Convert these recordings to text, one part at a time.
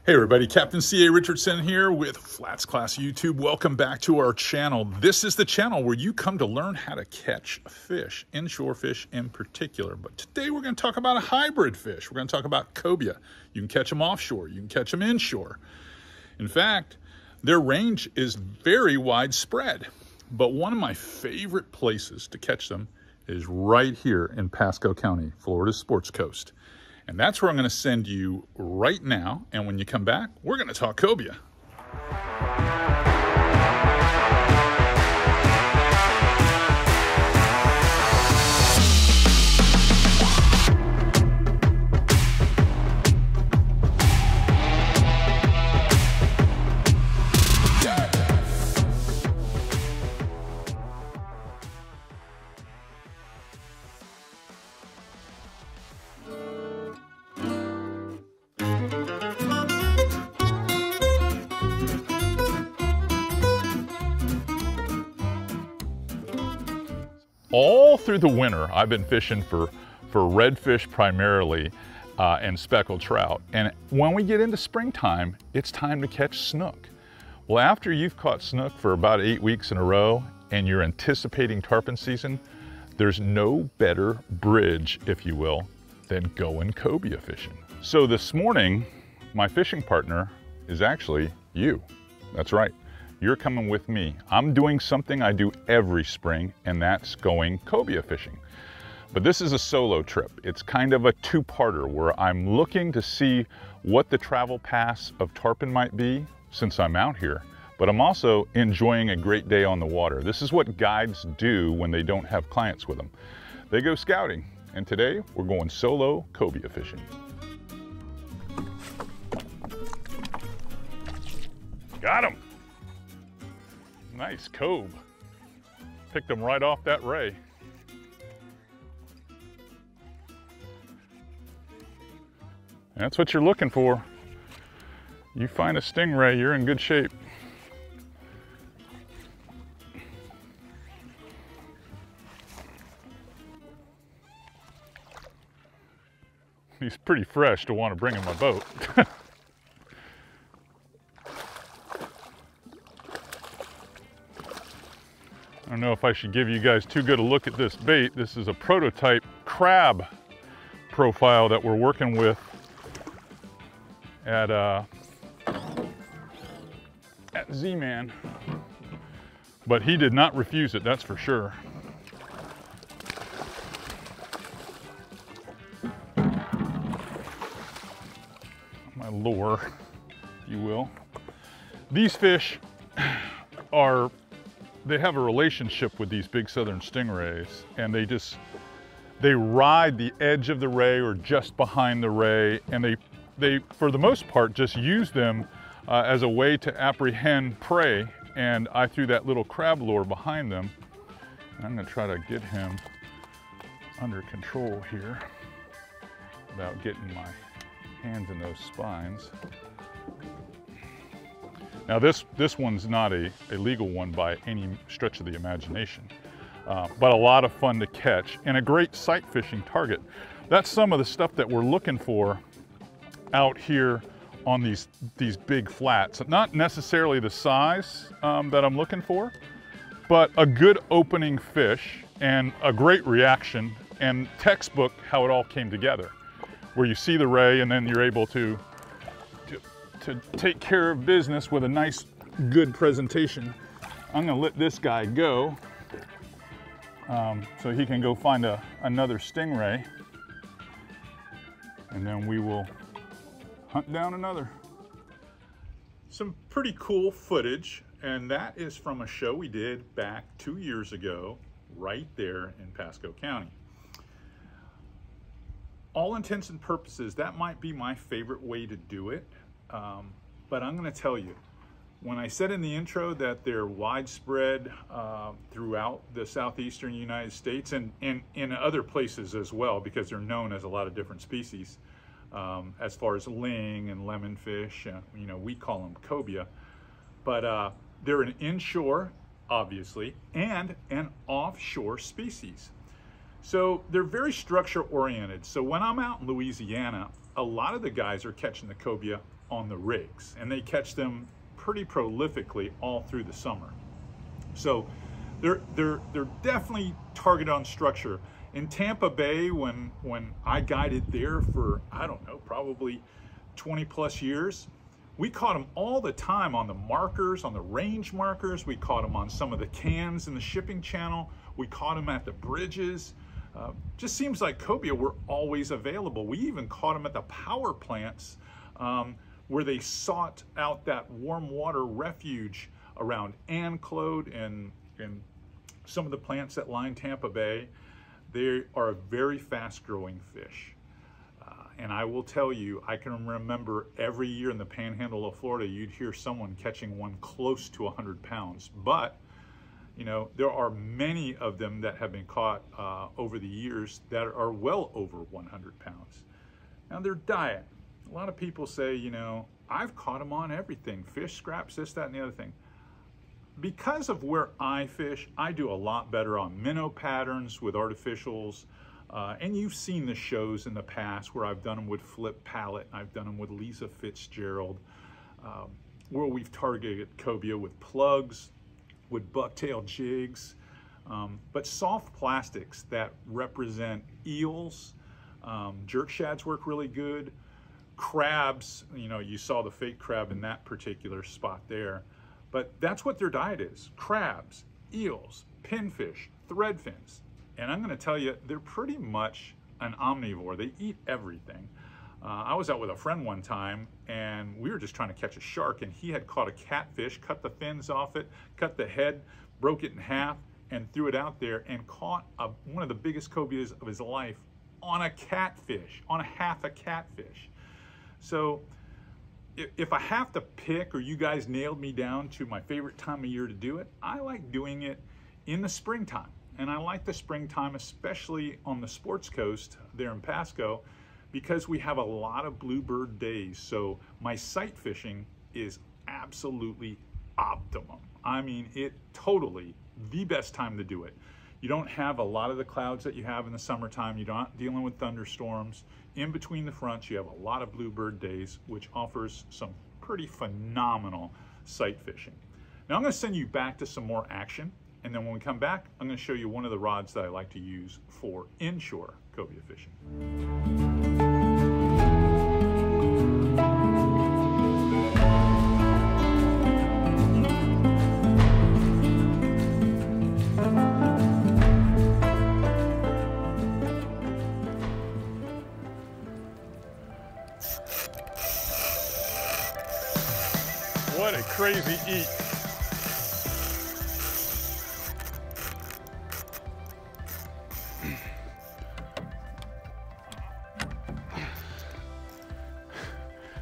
Hey everybody, Captain C.A. Richardson here with FlatsClass YouTube. Welcome back to our channel. This is the channel where you come to learn how to catch fish, inshore fish in particular. But today we're going to talk about a hybrid fish. We're going to talk about cobia. You can catch them offshore, you can catch them inshore. In fact, their range is very widespread. But one of my favorite places to catch them is right here in Pasco County, Florida's Sports Coast. And that's where I'm going to send you right now. And when you come back, we're going to talk cobia. All through the winter, I've been fishing for redfish primarily and speckled trout. And when we get into springtime, it's time to catch snook. Well, after you've caught snook for about 8 weeks in a row and you're anticipating tarpon season, there's no better bridge, if you will, than going cobia fishing. So this morning, my fishing partner is actually you. That's right. You're coming with me. I'm doing something I do every spring, and that's going cobia fishing. But this is a solo trip. It's kind of a two-parter where I'm looking to see what the travel pass of tarpon might be since I'm out here, but I'm also enjoying a great day on the water. This is what guides do when they don't have clients with them. They go scouting, and today we're going solo cobia fishing. Got him! Nice cobe. Picked them right off that ray. That's what you're looking for. You find a stingray, you're in good shape. He's pretty fresh to want to bring in my boat. I don't know if I should give you guys too good a look at this bait. This is a prototype crab profile that we're working with at Z-Man. But he did not refuse it, that's for sure. My lure, if you will. These fish they have a relationship with these big southern stingrays, and they ride the edge of the ray or just behind the ray, and they for the most part just use them as a way to apprehend prey. And I threw that little crab lure behind them. I'm going to try to get him under control here without getting my hands in those spines. Now this one's not a legal one by any stretch of the imagination, but a lot of fun to catch and a great sight fishing target. That's some of the stuff that we're looking for out here on these big flats. Not necessarily the size that I'm looking for, but a good opening fish and a great reaction and textbook how it all came together, where you see the ray and then you're able to take care of business with a nice, good presentation. I'm gonna let this guy go so he can go find another stingray, and then we will hunt down another. Some pretty cool footage, and that is from a show we did back 2 years ago, right there in Pasco County. All intents and purposes, that might be my favorite way to do it. But I'm going to tell you, when I said in the intro that they're widespread throughout the southeastern United States and in other places as well, because they're known as a lot of different species, as far as ling and lemonfish, you know, we call them cobia, but they're an inshore, obviously, and an offshore species. So they're very structure oriented. So when I'm out in Louisiana, a lot of the guys are catching the cobia on the rigs, and they catch them pretty prolifically all through the summer. So they're definitely targeted on structure. In Tampa Bay, when I guided there for, I don't know, probably 20 plus years, we caught them all the time on the markers, on the range markers. We caught them on some of the cans in the shipping channel. We caught them at the bridges. Just seems like cobia were always available. We even caught them at the power plants where they sought out that warm water refuge around Anclote and some of the plants that line Tampa Bay. They are a very fast growing fish. And I will tell you, I can remember every year in the panhandle of Florida, you'd hear someone catching one close to 100 pounds. But, you know, there are many of them that have been caught over the years that are well over 100 pounds. Now, their diet. A lot of people say, you know, I've caught them on everything. Fish, scraps, this, that, and the other thing. Because of where I fish, I do a lot better on minnow patterns with artificials. And you've seen the shows in the past where I've done them with Flip Palette, I've done them with Lisa Fitzgerald, where we've targeted cobia with plugs, with bucktail jigs, but soft plastics that represent eels, jerk shads work really good, crabs, you know, you saw the fake crab in that particular spot there, but that's what their diet is: crabs, eels, pinfish, threadfins. And I'm going to tell you, they're pretty much an omnivore. They eat everything. I was out with a friend one time, and we were just trying to catch a shark, and he had caught a catfish, cut the fins off it, cut the head, broke it in half, and threw it out there, and caught one of the biggest cobias of his life on a catfish, on half a catfish. So if I have to pick, or you guys nailed me down to my favorite time of year to do it, I like doing it in the springtime. And I like the springtime, especially on the sports coast there in Pasco, because we have a lot of bluebird days. So my sight fishing is absolutely optimum. I mean, it totally the best time to do it. You don't have a lot of the clouds that you have in the summertime. You're not dealing with thunderstorms. In between the fronts, you have a lot of bluebird days, which offers some pretty phenomenal sight fishing. Now I'm going to send you back to some more action. And then when we come back, I'm going to show you one of the rods that I like to use for inshore cobia fishing. What a crazy eat.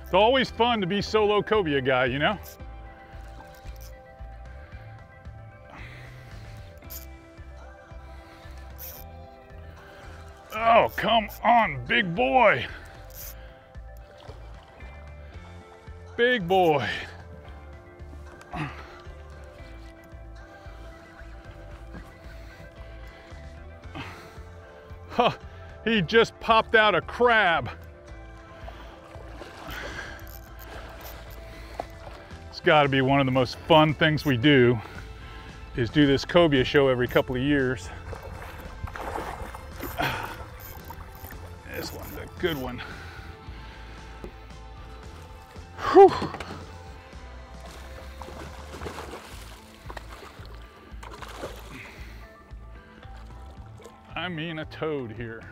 It's always fun to be solo cobia guy, you know? Oh, come on, big boy. Big boy. Huh, he just popped out a crab. It's got to be one of the most fun things we do, is do this cobia show every couple of years. This one's a good one. Whew. I mean a toad here.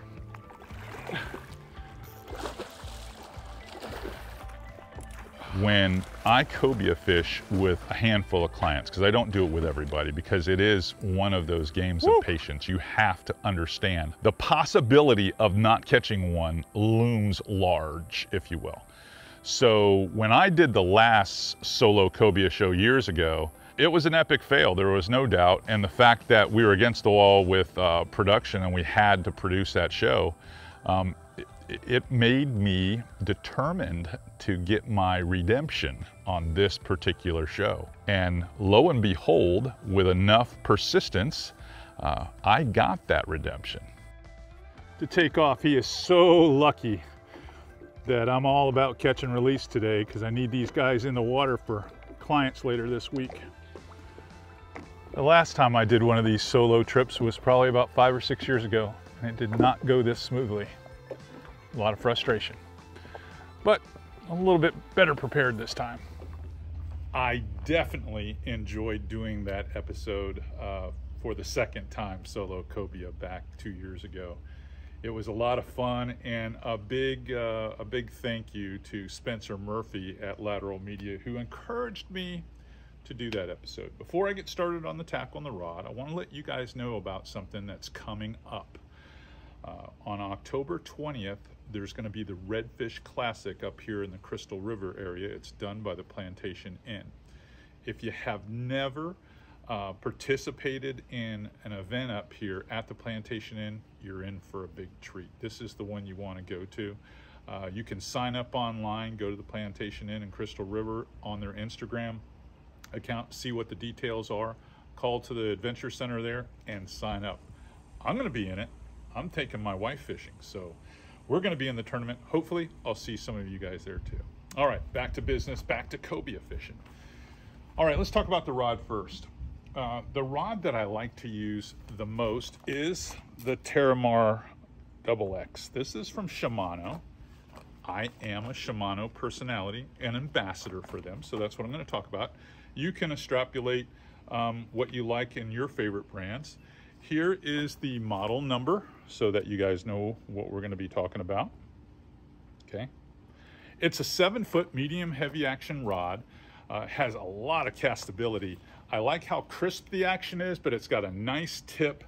When I cobia fish with a handful of clients, because I don't do it with everybody, because it is one of those games of patience. You have to understand the possibility of not catching one looms large, if you will. So when I did the last solo cobia show years ago, it was an epic fail, there was no doubt. And the fact that we were against the wall with production and we had to produce that show, it made me determined to get my redemption on this particular show. And lo and behold, with enough persistence, I got that redemption. To take off, he is so lucky that I'm all about catch and release today because I need these guys in the water for clients later this week. The last time I did one of these solo trips was probably about 5 or 6 years ago, and it did not go this smoothly. A lot of frustration, but a little bit better prepared this time. I definitely enjoyed doing that episode for the second time solo Cobia back 2 years ago. It was a lot of fun, and a big thank you to Spencer Murphy at Lateral Media, who encouraged me to do that episode. Before I get started on the tackle and the rod, I want to let you guys know about something that's coming up. On October 20th, there's going to be the Redfish Classic up here in the Crystal River area. It's done by the Plantation Inn. If you have never participated in an event up here at the Plantation Inn, you're in for a big treat. This is the one you want to go to. You can sign up online, go to the Plantation Inn in Crystal River on their Instagram account, see what the details are, call to the Adventure Center there and sign up. I'm going to be in it. I'm taking my wife fishing, so we're going to be in the tournament. Hopefully I'll see some of you guys there too. All right, back to business, back to cobia fishing. All right, let's talk about the rod first. The rod that I like to use the most is the Terramar XX. This is from Shimano. I am a Shimano personality and ambassador for them, so that's what I'm going to talk about. You can extrapolate what you like in your favorite brands. Here is the model number so that you guys know what we're going to be talking about. Okay. It's a 7-foot medium heavy action rod. Has a lot of castability. I like how crisp the action is, but it's got a nice tip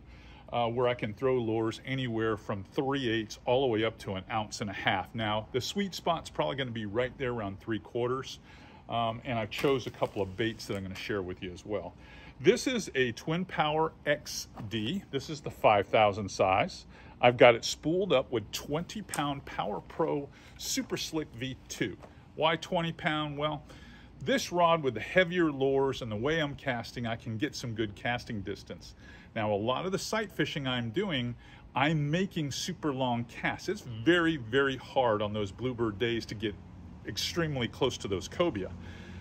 where I can throw lures anywhere from 3/8 all the way up to 1.5 ounces. Now, the sweet spot's probably going to be right there around 3/4. And I chose a couple of baits that I'm going to share with you as well. This is a Twin Power XD. This is the 5,000 size. I've got it spooled up with 20-pound Power Pro Super Slick V2. Why 20-pound? Well, this rod with the heavier lures and the way I'm casting, I can get some good casting distance. Now, a lot of the sight fishing I'm doing, I'm making super long casts. It's very, very hard on those bluebird days to get extremely close to those cobia.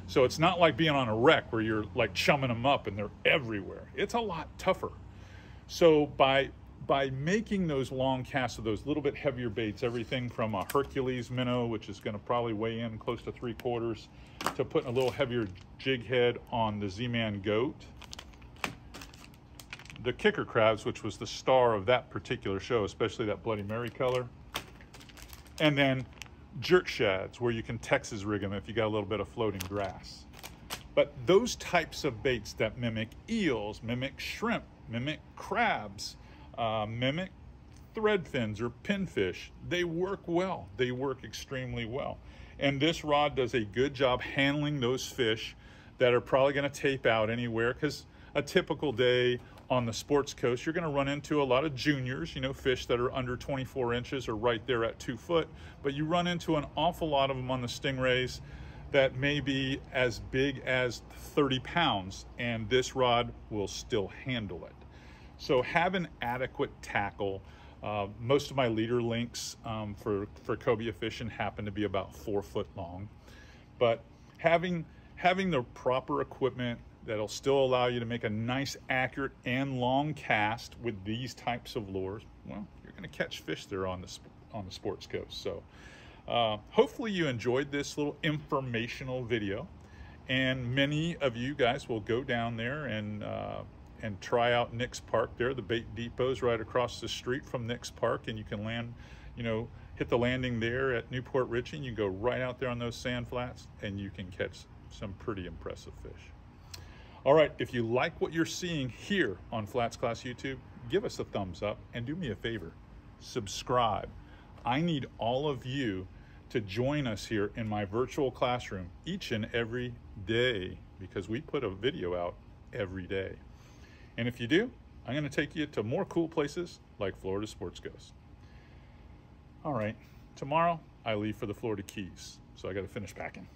So it's not like being on a wreck where you're like chumming them up and they're everywhere. It's a lot tougher. So by making those long casts of those little bit heavier baits, everything from a Hercules minnow, which is going to probably weigh in close to 3/4, to putting a little heavier jig head on the Z-Man Goat, the kicker crabs, which was the star of that particular show, especially that Bloody Mary color, and then jerk shads, where you can Texas rig them if you got a little bit of floating grass. But those types of baits that mimic eels, mimic shrimp, mimic crabs, mimic thread fins or pinfish, they work well. They work extremely well. And this rod does a good job handling those fish that are probably going to tape out anywhere, because a typical day on the sports coast, you're going to run into a lot of juniors, you know, fish that are under 24 inches or right there at 2 foot, but you run into an awful lot of them on the stingrays that may be as big as 30 pounds, and this rod will still handle it. So have an adequate tackle. Most of my leader links for cobia fishing happen to be about 4 foot long, but having the proper equipment that'll still allow you to make a nice, accurate, and long cast with these types of lures, well, you're going to catch fish there on the sports coast. So hopefully you enjoyed this little informational video, and many of you guys will go down there and try out Nick's Park there. The bait depot's right across the street from Nick's Park, and you can land, you know, hit the landing there at Newport Richie, and you go right out there on those sand flats, and you can catch some pretty impressive fish. All right, if you like what you're seeing here on FlatsClass YouTube, give us a thumbs up, and do me a favor, subscribe. I need all of you to join us here in my virtual classroom each and every day, because we put a video out every day. And if you do, I'm going to take you to more cool places like Florida Sports Coast. All right, tomorrow I leave for the Florida Keys, so I got to finish packing.